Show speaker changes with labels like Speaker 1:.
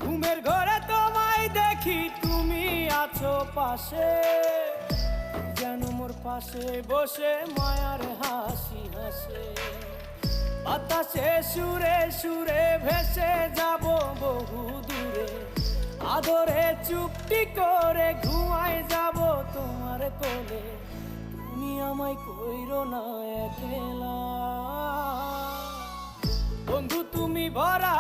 Speaker 1: ঘুমের ঘরে তোমায় দেখি তুমি আছো পাশে, যেন মোর পাশে বসে মায়ার হাসি হাসে। বাতাসে সুরে সুরে ভেসে যাব বহু দূরে, আদরে চুপটি করে ঘুমায় যাব তোমার কোলে। তুমি আমায় কইরো না একলা, বন্ধু তুমি ভরা